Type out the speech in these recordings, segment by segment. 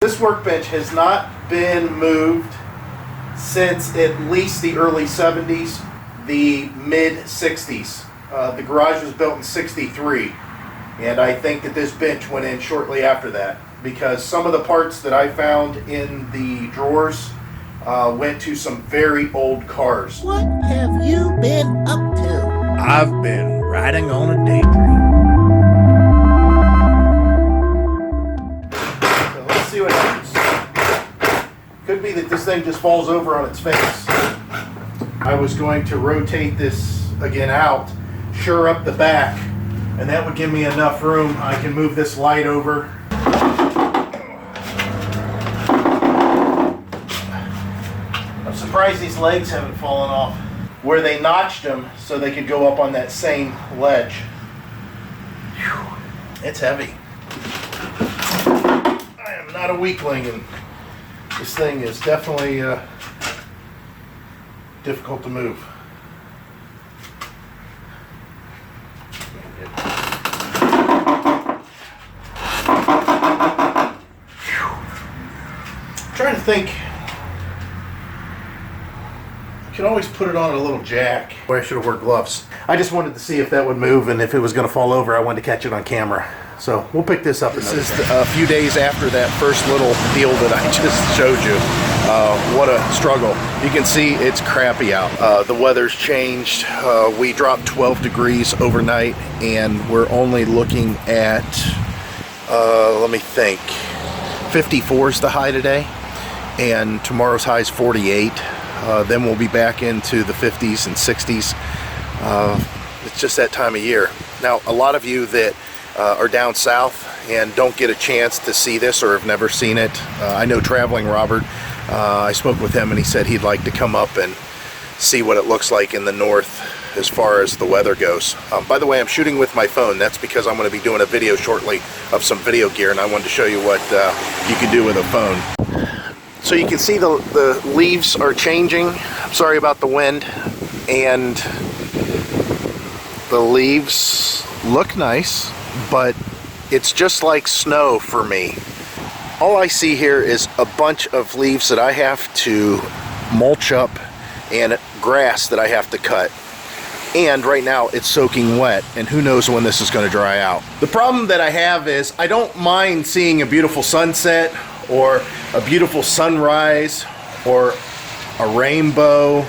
This workbench has not been moved since at least the early 70s, the mid 60s. The garage was built in 63, and I think that this bench went in shortly after that, because some of the parts that I found in the drawers went to some very old cars. What have you been up to? I've been riding on a daydream. So let's see what happens. Could be that this thing just falls over on its face. I was going to rotate this again out, sure up the back, and that would give me enough room. I can move this light over. I'm surprised these legs haven't fallen off. Where they notched them so they could go up on that same ledge. Whew. It's heavy. I am not a weakling, and this thing is definitely difficult to move. I'm trying to think. I could always put it on a little jack. Boy, I should have worn gloves. I just wanted to see if that would move, and if it was going to fall over, I wanted to catch it on camera. So we'll pick this up. This is a few days after that first little deal that I just showed you. What a struggle. You can see it's crappy out. The weather's changed. We dropped 12 degrees overnight, and we're only looking at, let me think, 54 is the high today, and tomorrow's high is 48. Then we'll be back into the 50s and 60s. It's just that time of year. Now, a lot of you that are down south and don't get a chance to see this or have never seen it. I know Traveling Robert, I spoke with him and he said he'd like to come up and see what it looks like in the north as far as the weather goes. By the way, I'm shooting with my phone. That's because I'm going to be doing a video shortly of some video gear, and I wanted to show you what you can do with a phone. So you can see the leaves are changing. I'm sorry about the wind, and the leaves look nice, but it's just like snow for me. All I see here is a bunch of leaves that I have to mulch up and grass that I have to cut. And right now it's soaking wet, and who knows when this is going to dry out. The problem that I have is I don't mind seeing a beautiful sunset or a beautiful sunrise or a rainbow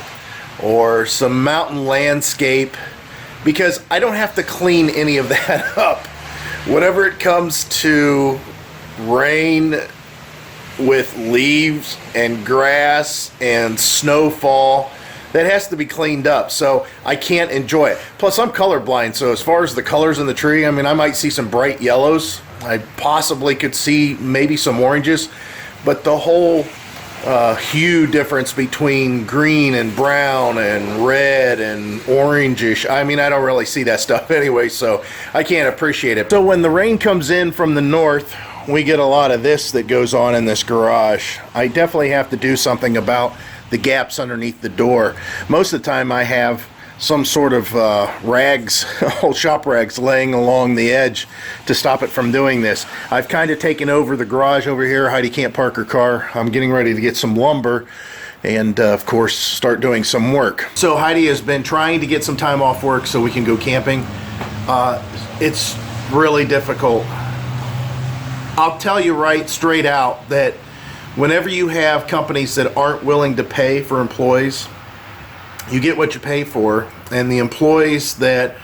or some mountain landscape, because I don't have to clean any of that up. Whenever it comes to rain with leaves and grass and snowfall, that has to be cleaned up, so I can't enjoy it. Plus, I'm colorblind, so as far as the colors in the tree, I mean, I might see some bright yellows. I possibly could see maybe some oranges, but the whole hue difference between green and brown and red and orangish, I mean, I don't really see that stuff anyway, so I can't appreciate it. So when the rain comes in from the north, we get a lot of this that goes on in this garage. I definitely have to do something about the gaps underneath the door. Most of the time I have some sort of rags, old shop rags, laying along the edge to stop it from doing this. I've kind of taken over the garage over here. Heidi can't park her car. I'm getting ready to get some lumber and of course start doing some work. So Heidi has been trying to get some time off work so we can go camping. It's really difficult. I'll tell you right straight out that whenever you have companies that aren't willing to pay for employees, you get what you pay for, and the employees that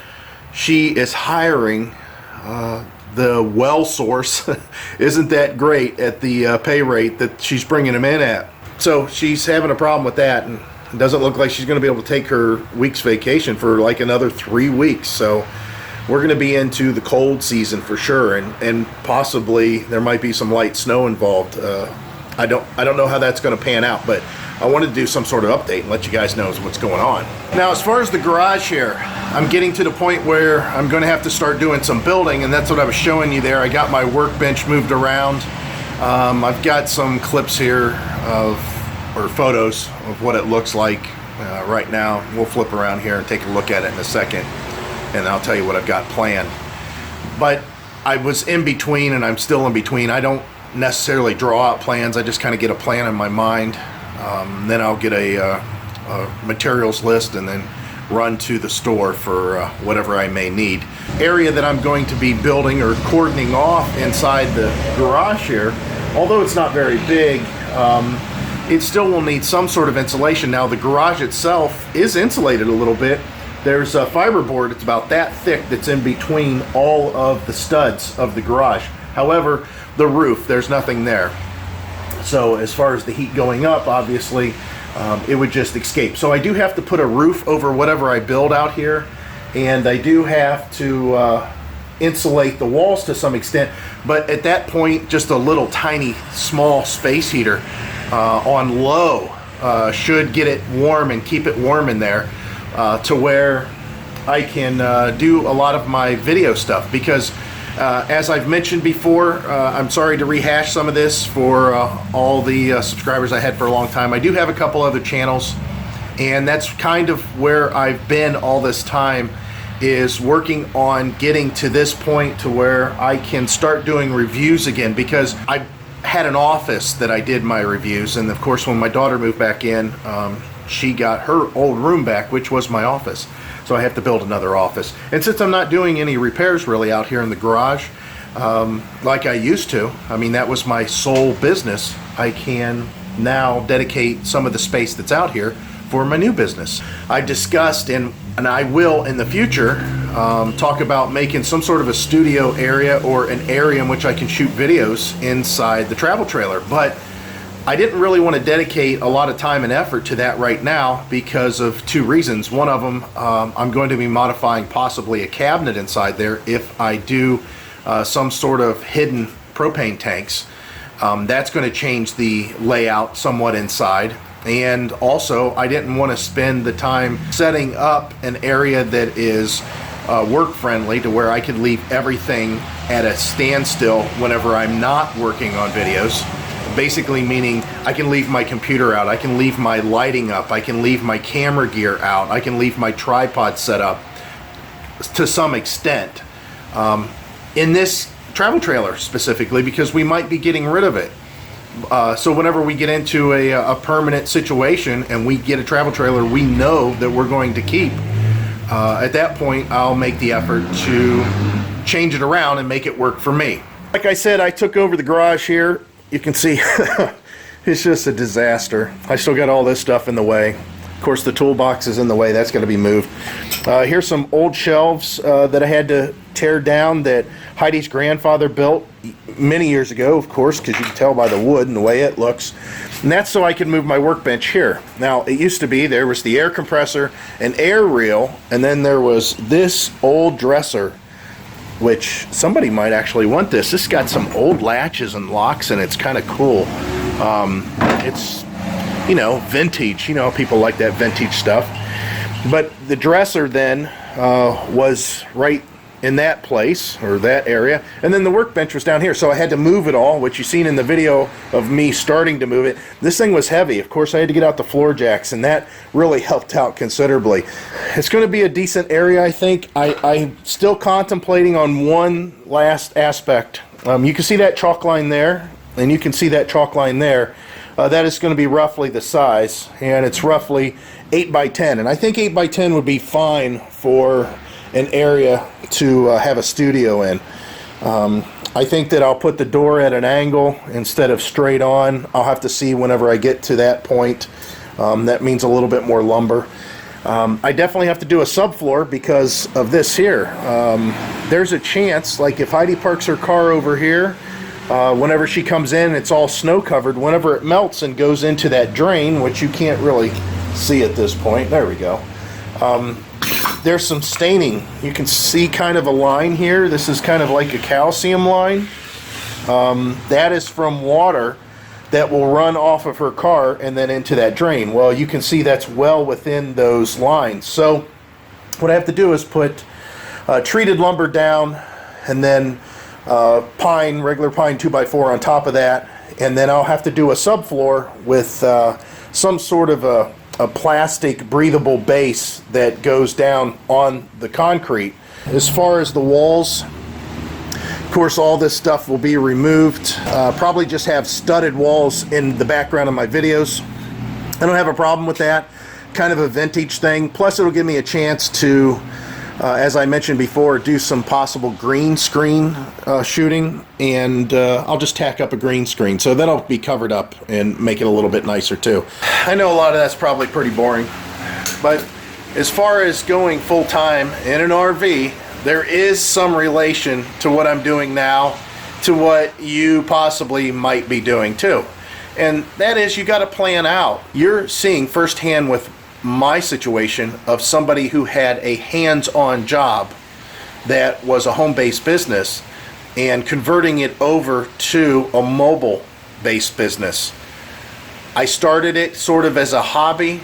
she is hiring, the well source isn't that great at the pay rate that she's bringing them in at. So she's having a problem with that, and it doesn't look like she's going to be able to take her week's vacation for like another 3 weeks. So we're going to be into the cold season for sure, and possibly there might be some light snow involved. I don't know how that's going to pan out, but I wanted to do some sort of update and let you guys know what's going on. Now, as far as the garage here, I'm getting to the point where I'm going to have to start doing some building, and that's what I was showing you there. I got my workbench moved around. I've got some clips here or photos of what it looks like right now. We'll flip around here and take a look at it in a second, and I'll tell you what I've got planned. But I was in between, and I'm still in between. I don't necessarily draw out plans. I just kind of get a plan in my mind. Then I'll get a materials list and then run to the store for whatever I may need. Area that I'm going to be building or cordoning off inside the garage here, although it's not very big, it still will need some sort of insulation. Now the garage itself is insulated a little bit. There's a fiberboard, it's about that thick, that's in between all of the studs of the garage. However, the roof, there's nothing there. So as far as the heat going up, obviously, it would just escape. So I do have to put a roof over whatever I build out here, and I do have to insulate the walls to some extent, but at that point, just a little tiny small space heater on low should get it warm and keep it warm in there to where I can do a lot of my video stuff, because as I've mentioned before, I'm sorry to rehash some of this for all the subscribers I had for a long time. I do have a couple other channels, and that's kind of where I've been all this time, is working on getting to this point to where I can start doing reviews again, because I had an office that I did my reviews, and of course when my daughter moved back in, she got her old room back, which was my office. So I have to build another office. And since I'm not doing any repairs really out here in the garage, like I used to, I mean, that was my sole business, I can now dedicate some of the space that's out here for my new business. I discussed, and I will in the future, talk about making some sort of a studio area or an area in which I can shoot videos inside the travel trailer. But I didn't really want to dedicate a lot of time and effort to that right now because of two reasons. One of them, I'm going to be modifying possibly a cabinet inside there if I do some sort of hidden propane tanks. That's going to change the layout somewhat inside. And also, I didn't want to spend the time setting up an area that is work friendly to where I could leave everything at a standstill whenever I'm not working on videos. Basically meaning I can leave my computer out, I can leave my lighting up, I can leave my camera gear out, I can leave my tripod set up to some extent. In this travel trailer specifically, because we might be getting rid of it. So whenever we get into a permanent situation and we get a travel trailer we know that we're going to keep, at that point I'll make the effort to change it around and make it work for me. Like I said, I took over the garage here. You can see it's just a disaster. I still got all this stuff in the way. Of course the toolbox is in the way, that's going to be moved. Here's some old shelves that I had to tear down that Heidi's grandfather built many years ago, of course, because you can tell by the wood and the way it looks. And that's so I can move my workbench here. Now it used to be there was the air compressor, an air reel, and then there was this old dresser, which somebody might actually want this. This got some old latches and locks and it's kind of cool. It's, you know, vintage. You know, people like that vintage stuff. But the dresser then was right in that place, or that area, and then the workbench was down here, so I had to move it all, which you've seen in the video of me starting to move it. This thing was heavy. Of course I had to get out the floor jacks, and that really helped out considerably. It's going to be a decent area, I think. I'm still contemplating on one last aspect. You can see that chalk line there, and you can see that chalk line there. That is going to be roughly the size, and it's roughly 8 by 10, and I think 8 by 10 would be fine for an area to have a studio in. I think that I'll put the door at an angle instead of straight on. I'll have to see whenever I get to that point. That means a little bit more lumber. I definitely have to do a subfloor because of this here. There's a chance, like if Heidi parks her car over here, whenever she comes in, it's all snow covered. Whenever it melts and goes into that drain, which you can't really see at this point, there we go. There's some staining. You can see kind of a line here. This is kind of like a calcium line. That is from water that will run off of her car and then into that drain. Well, you can see that's well within those lines. So what I have to do is put treated lumber down, and then pine, regular pine 2x4 on top of that, and then I'll have to do a subfloor with some sort of a plastic breathable base that goes down on the concrete. As far as the walls, course, all this stuff will be removed. Probably just have studded walls in the background of my videos. I don't have a problem with that. Kind of a vintage thing. Plus, it'll give me a chance to, as I mentioned before, do some possible green screen shooting, and I'll just tack up a green screen, so that'll be covered up and make it a little bit nicer too. I know a lot of that's probably pretty boring, but as far as going full-time in an RV, there is some relation to what I'm doing now to what you possibly might be doing too. And that is, you got to plan out. You're seeing firsthand with my situation of somebody who had a hands-on job that was a home-based business and converting it over to a mobile-based business. I started it sort of as a hobby,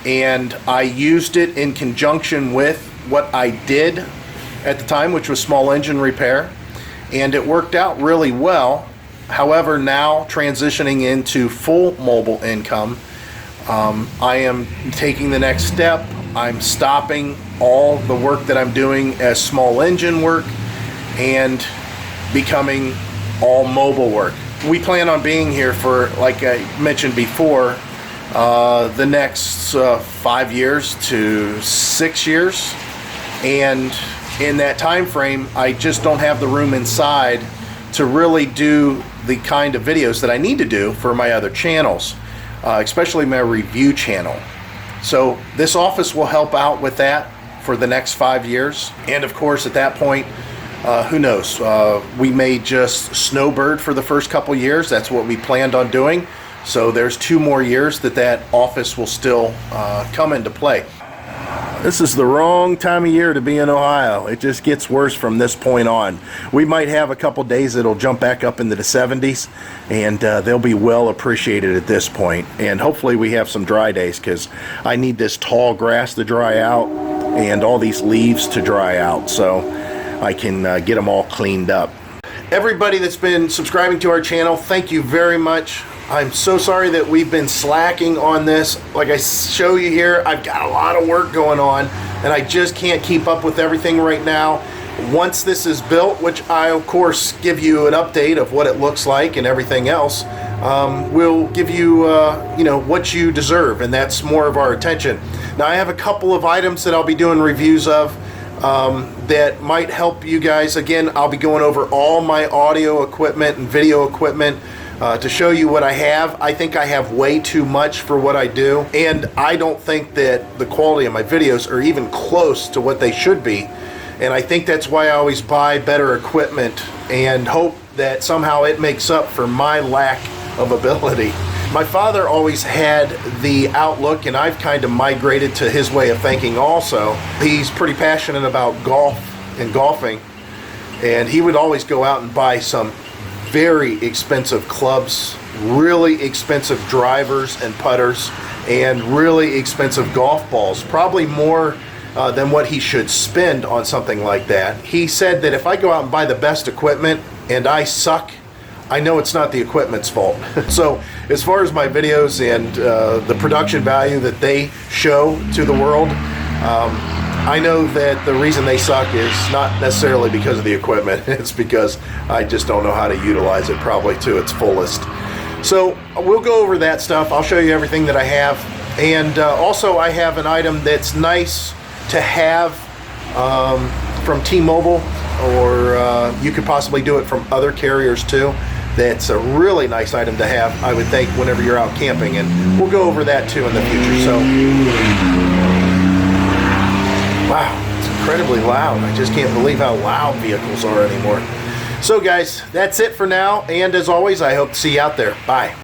and I used it in conjunction with what I did at the time, which was small engine repair, and it worked out really well. However, now transitioning into full mobile income, I am taking the next step. I'm stopping all the work that I'm doing as small engine work and becoming all mobile work. We plan on being here for, like I mentioned before, the next 5 years to 6 years. And in that time frame, I just don't have the room inside to really do the kind of videos that I need to do for my other channels. Especially my review channel. So this office will help out with that for the next 5 years. And of course, at that point, who knows? We may just snowbird for the first couple years. That's what we planned on doing. So there's 2 more years that office will still come into play. This is the wrong time of year to be in Ohio. It just gets worse from this point on. We might have a couple days that'll jump back up into the 70s, and they'll be well appreciated at this point. And hopefully we have some dry days, because I need this tall grass to dry out and all these leaves to dry out so I can get them all cleaned up. Everybody that's been subscribing to our channel, thank you very much. I'm so sorry that we've been slacking on this. Like I show you here, I've got a lot of work going on, and I just can't keep up with everything right now. Once this is built, which I of course give you an update of what it looks like and everything else, we'll give you you know, what you deserve, and that's more of our attention. Now I have a couple of items that I'll be doing reviews of that might help you guys. Again, I'll be going over all my audio equipment and video equipment to show you what I have. I think I have way too much for what I do, and I don't think that the quality of my videos are even close to what they should be. And I think that's why I always buy better equipment and hope that somehow it makes up for my lack of ability. My father always had the outlook, and I've kind of migrated to his way of thinking also. He's pretty passionate about golf and golfing, and he would always go out and buy some very expensive clubs, really expensive drivers and putters, and really expensive golf balls, probably more than what he should spend on something like that. He said that if I go out and buy the best equipment and I suck, I know it's not the equipment's fault. So as far as my videos and the production value that they show to the world, I know that the reason they suck is not necessarily because of the equipment. It's because I just don't know how to utilize it probably to its fullest. So we'll go over that stuff. I'll show you everything that I have. And also I have an item that's nice to have from T-Mobile, or you could possibly do it from other carriers too. That's a really nice item to have, I would think, whenever you're out camping. And we'll go over that too in the future. So, wow, it's incredibly loud. I just can't believe how loud vehicles are anymore. So guys, that's it for now. And as always, I hope to see you out there. Bye.